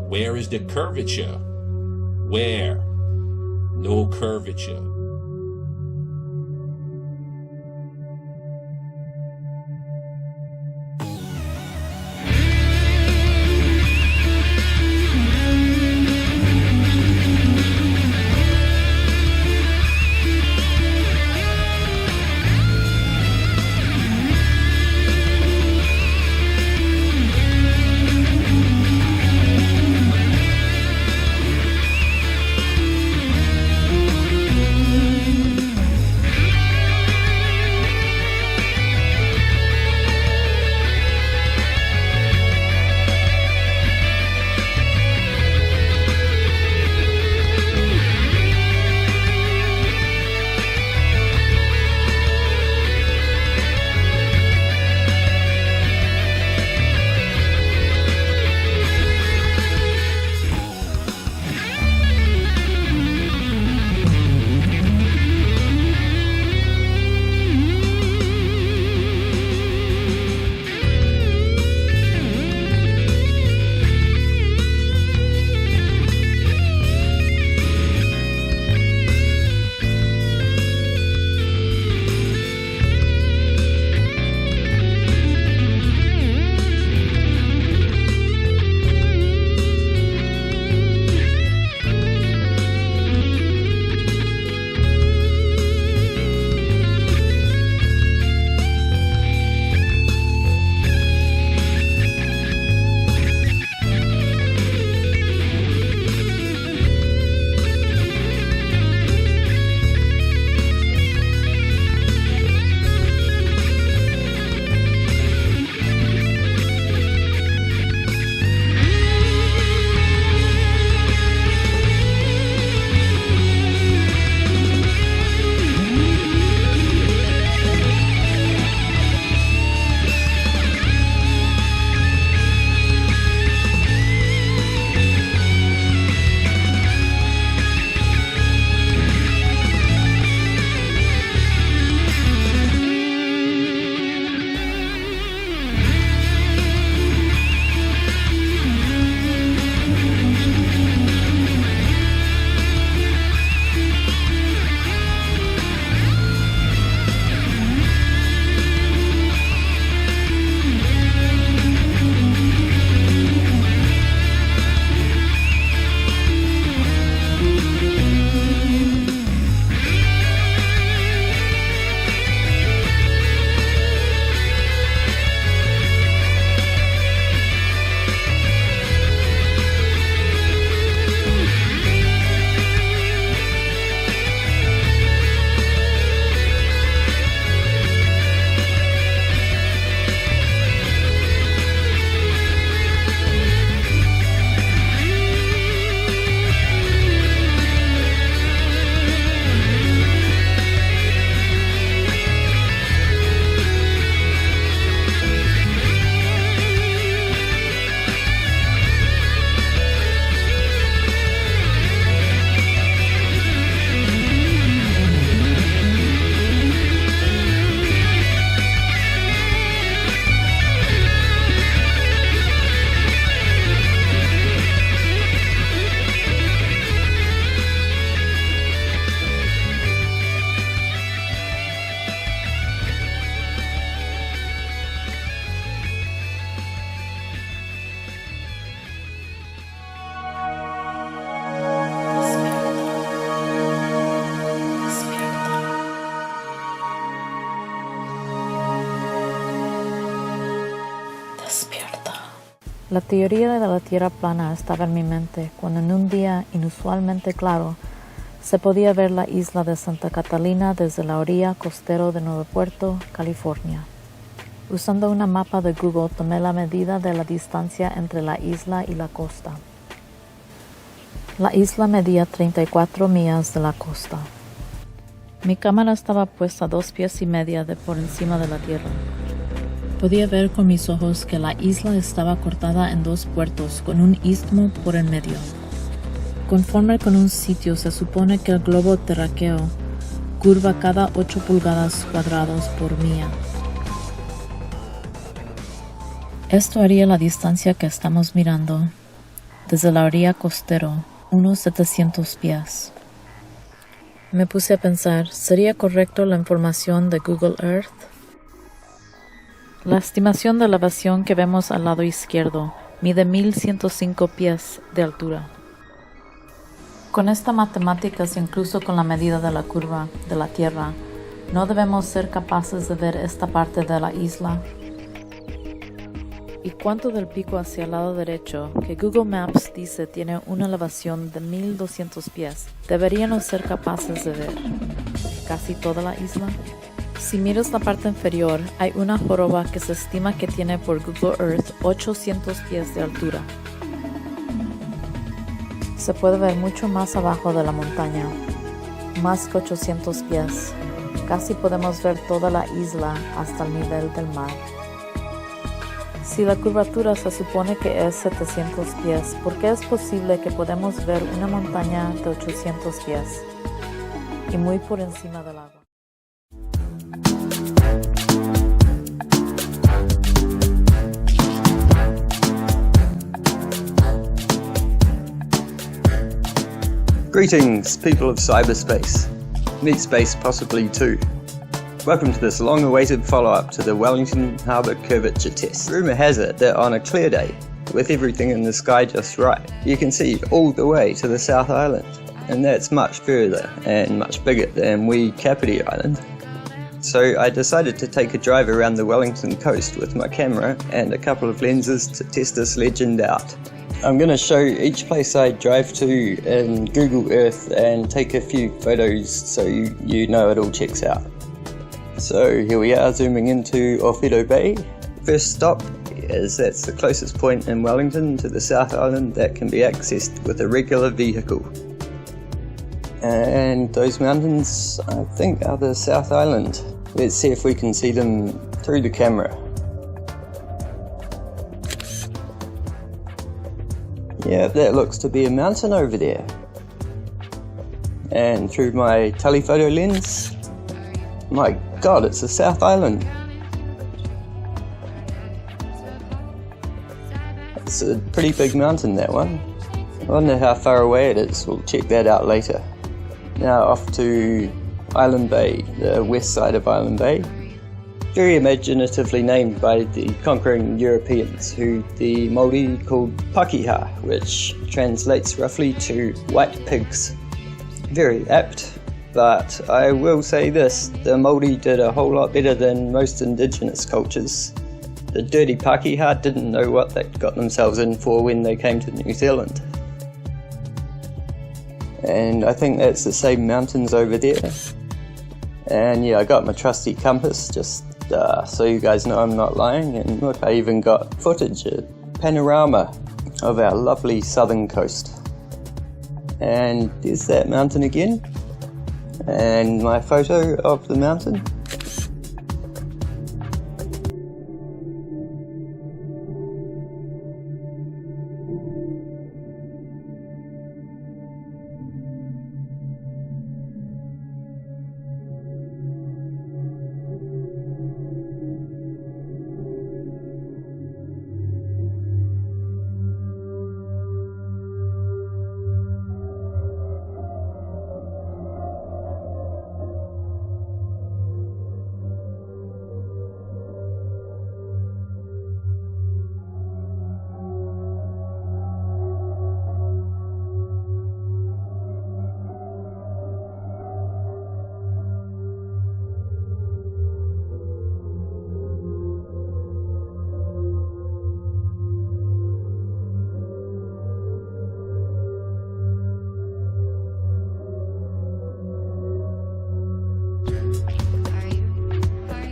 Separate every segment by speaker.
Speaker 1: Where is the curvature? Where? No curvature.
Speaker 2: La teoría de la Tierra plana estaba en mi mente cuando en un día inusualmente claro se podía ver la isla de Santa Catalina desde la orilla costera de Nuevo Puerto, California. Usando una mapa de Google tomé la medida de la distancia entre la isla y la costa. La isla medía 34 millas de la costa. Mi cámara estaba puesta a 2,5 pies de por encima de la tierra. Podía ver con mis ojos que la isla estaba cortada en 2 puertos con un istmo por en medio. Conforme con un sitio se supone que el globo terráqueo curva cada 8 pulgadas cuadrados por milla. Esto haría la distancia que estamos mirando desde la orilla costero, unos 700 pies. Me puse a pensar, ¿sería correcto la información de Google Earth? La estimación de elevación que vemos al lado izquierdo mide 1105 pies de altura. Con esta matemáticas, incluso con la medida de la curva de la Tierra, ¿no debemos ser capaces de ver esta parte de la isla? ¿Y cuánto del pico hacia el lado derecho, que Google Maps dice tiene una elevación de 1200 pies, deberíamos ser capaces de ver? ¿Casi toda la isla? Si miras la parte inferior, hay una joroba que se estima que tiene por Google Earth 800 pies de altura. Se puede ver mucho más abajo de la montaña, más que 800 pies. Casi podemos ver toda la isla hasta el nivel del mar. Si la curvatura se supone que es 700 pies, ¿por qué es posible que podemos ver una montaña de 800 pies y muy por encima del agua?
Speaker 3: Greetings, people of cyberspace, mid-space possibly too. Welcome to this long-awaited follow-up to the Wellington Harbour curvature test. Rumour has it that on a clear day, with everything in the sky just right, you can see all the way to the South Island, and that's much further and much bigger than wee Kapiti Island. So I decided to take a drive around the Wellington coast with my camera and a couple of lenses to test this legend out. I'm going to show each place I drive to in Google Earth and take a few photos so you know it all checks out. So here we are zooming into Orfido Bay. First stop is that's the closest point in Wellington to the South Island that can be accessed with a regular vehicle. And those mountains, I think, are the South Island. Let's see if we can see them through the camera. Yeah, that looks to be a mountain over there. And through my telephoto lens, my God, it's the South Island. It's a pretty big mountain, that one. I wonder how far away it is. We'll check that out later. Now off to Island Bay, the west side of Island Bay. Very imaginatively named by the conquering Europeans, who the Māori called Pakeha, which translates roughly to white pigs. Very apt, but I will say this, the Māori did a whole lot better than most indigenous cultures. The dirty Pakeha didn't know what they'd got themselves in for when they came to New Zealand. And I think that's the same mountains over there. And yeah, I got my trusty compass just so you guys know I'm not lying, and look, I even got footage, a panorama of our lovely southern coast. And there's that mountain again, and my photo of the mountain.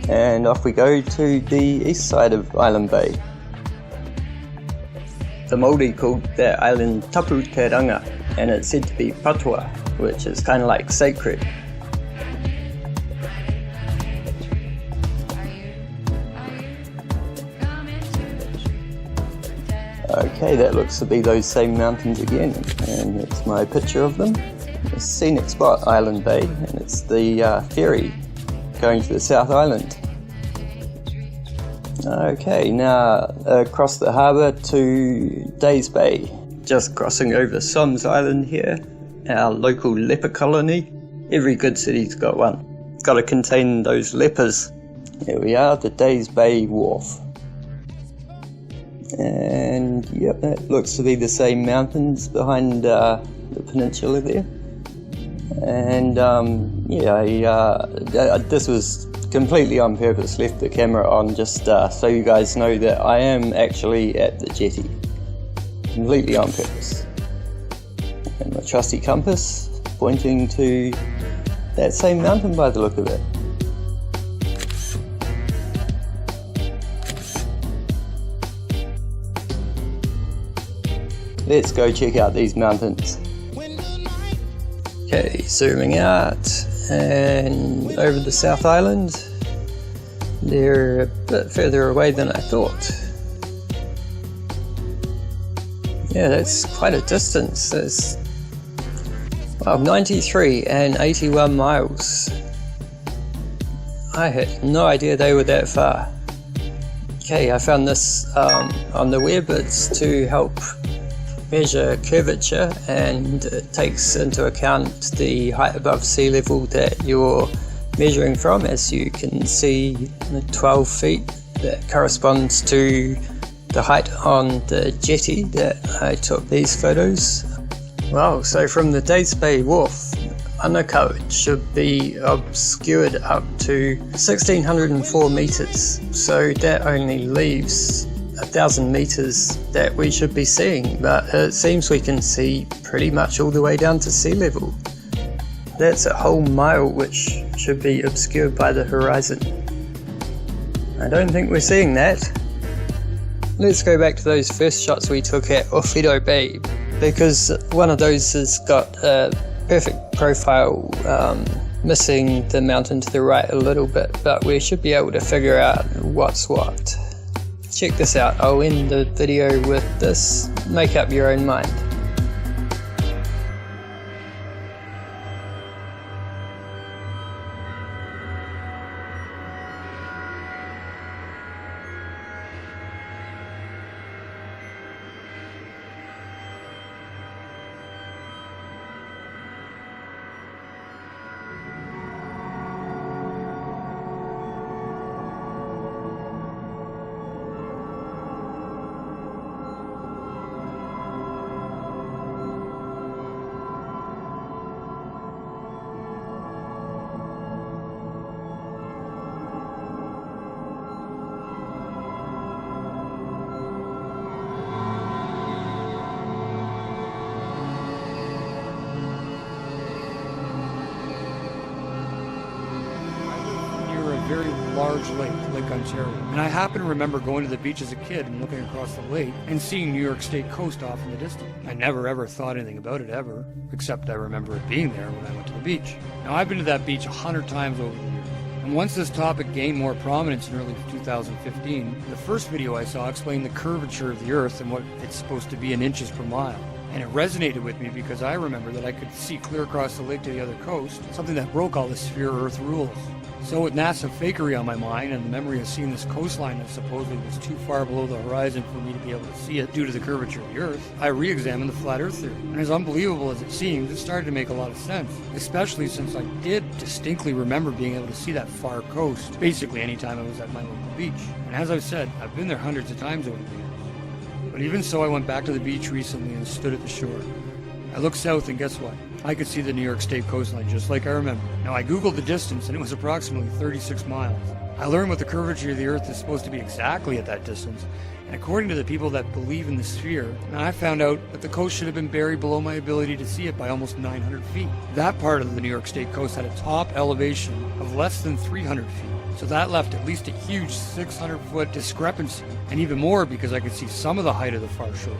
Speaker 3: And off we go to the east side of Island Bay. The Māori called that island Tapu Te Ranga, and it's said to be patua, which is kind of like sacred. Okay, that looks to be those same mountains again, and it's my picture of them. A scenic spot, Island Bay, and it's the ferry going to the South Island. Okay, now across the harbour to Days Bay. Just crossing over Soms Island here, our local leper colony. Every good city's got one. It's got to contain those lepers. Here we are, the Days Bay Wharf. And yep, that looks to be the same mountains behind the peninsula there. And this was completely on purpose, left the camera on just so you guys know that I am actually at the jetty. Completely on purpose. And my trusty compass pointing to that same mountain by the look of it. Let's go check out these mountains. Okay, zooming out and over the South Island. They're a bit further away than I thought. Yeah, that's quite a distance. That's 93 and 81 miles. I had no idea they were that far. Okay, I found this on the web. It's to help measure curvature, and it takes into account the height above sea level that you're measuring from. As you can see, 12 feet, that corresponds to the height on the jetty that I took these photos. Wow, so from the Days Bay Wharf, undercoat should be obscured up to 1604 meters, so that only leaves 1,000 meters that we should be seeing, but it seems we can see pretty much all the way down to sea level. That's a whole mile which should be obscured by the horizon. I don't think we're seeing that. Let's go back to those first shots we took at Orfido Bay, because one of those has got a perfect profile, missing the mountain to the right a little bit, but we should be able to figure out what's what. Check this out. I'll end the video with this. Make up your own mind.
Speaker 4: Very large lake, Lake Ontario. And I happen to remember going to the beach as a kid and looking across the lake and seeing New York State coast off in the distance. I never ever thought anything about it ever, except I remember it being there when I went to the beach. Now I've been to that beach 100 times over the years. And once this topic gained more prominence in early 2015, the first video I saw explained the curvature of the Earth and what it's supposed to be in inches per mile. And it resonated with me because I remember that I could see clear across the lake to the other coast, something that broke all the sphere Earth rules. So with NASA fakery on my mind and the memory of seeing this coastline that supposedly was too far below the horizon for me to be able to see it due to the curvature of the Earth, I re-examined the flat Earth theory. And as unbelievable as it seems, it started to make a lot of sense, especially since I did distinctly remember being able to see that far coast basically anytime I was at my local beach. And as I've said, I've been there hundreds of times over the years. But even so, I went back to the beach recently and stood at the shore. I looked south and guess what? I could see the New York State coastline just like I remember. Now I googled the distance and it was approximately 36 miles. I learned what the curvature of the Earth is supposed to be exactly at that distance, and according to the people that believe in the sphere, I found out that the coast should have been buried below my ability to see it by almost 900 feet. That part of the New York State coast had a top elevation of less than 300 feet. So that left at least a huge 600-foot discrepancy, and even more because I could see some of the height of the far shore.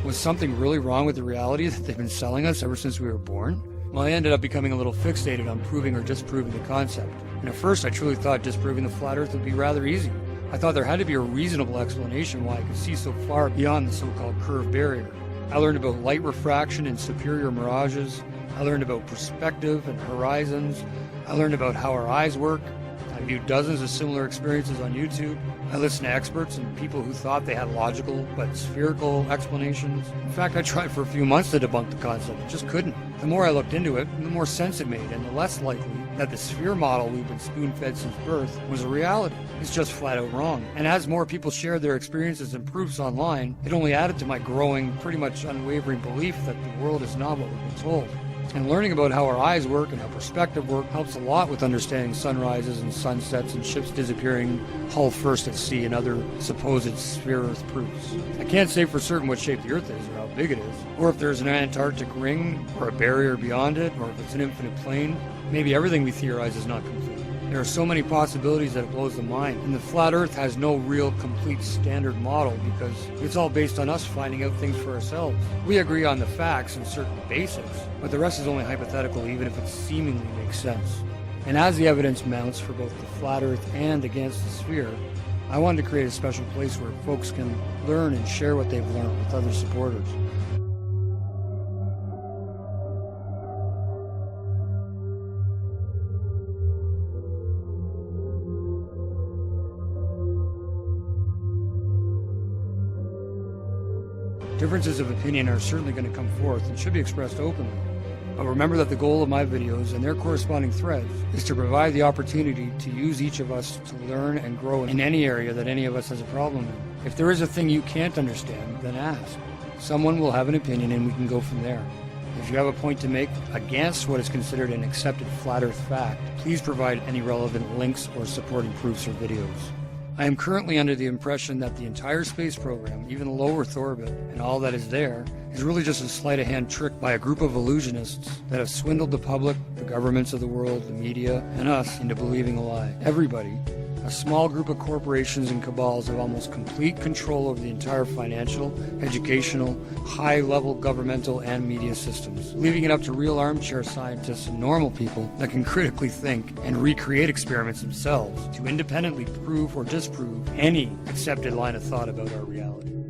Speaker 4: Was something really wrong with the reality that they've been selling us ever since we were born? Well, I ended up becoming a little fixated on proving or disproving the concept. And at first I truly thought disproving the flat Earth would be rather easy. I thought there had to be a reasonable explanation why I could see so far beyond the so-called curve barrier. I learned about light refraction and superior mirages. I learned about perspective and horizons. I learned about how our eyes work. I I viewed dozens of similar experiences on YouTube. I listened to experts and people who thought they had logical but spherical explanations. In fact, I tried for a few months to debunk the concept, but just couldn't. The more I looked into it, the more sense it made, and the less likely that the sphere model we've been spoon-fed since birth was a reality. It's just flat out wrong. And as more people shared their experiences and proofs online, it only added to my growing, pretty much unwavering belief that the world is not what we've been told. And learning about how our eyes work and how perspective work helps a lot with understanding sunrises and sunsets and ships disappearing hull first at sea and other supposed sphere Earth proofs. I can't say for certain what shape the Earth is or how big it is, or if there's an Antarctic ring or a barrier beyond it, or if it's an infinite plane. Maybe everything we theorize is not complete. There are so many possibilities that it blows the mind, and the flat Earth has no real complete standard model because it's all based on us finding out things for ourselves. We agree on the facts and certain basics, but the rest is only hypothetical even if it seemingly makes sense. And as the evidence mounts for both the flat Earth and against the sphere, I wanted to create a special place where folks can learn and share what they've learned with other supporters. Differences of opinion are certainly going to come forth and should be expressed openly. But remember that the goal of my videos and their corresponding threads is to provide the opportunity to use each of us to learn and grow in any area that any of us has a problem in. If there is a thing you can't understand, then ask. Someone will have an opinion and we can go from there. If you have a point to make against what is considered an accepted flat Earth fact, please provide any relevant links or supporting proofs or videos. I am currently under the impression that the entire space program, even the low Earth orbit, and all that is there, is really just a sleight-of-hand trick by a group of illusionists that have swindled the public, the governments of the world, the media, and us into believing a lie. Everybody, a small group of corporations and cabals have almost complete control over the entire financial, educational, high-level governmental and media systems, leaving it up to real armchair scientists and normal people that can critically think and recreate experiments themselves to independently prove or disprove any accepted line of thought about our reality.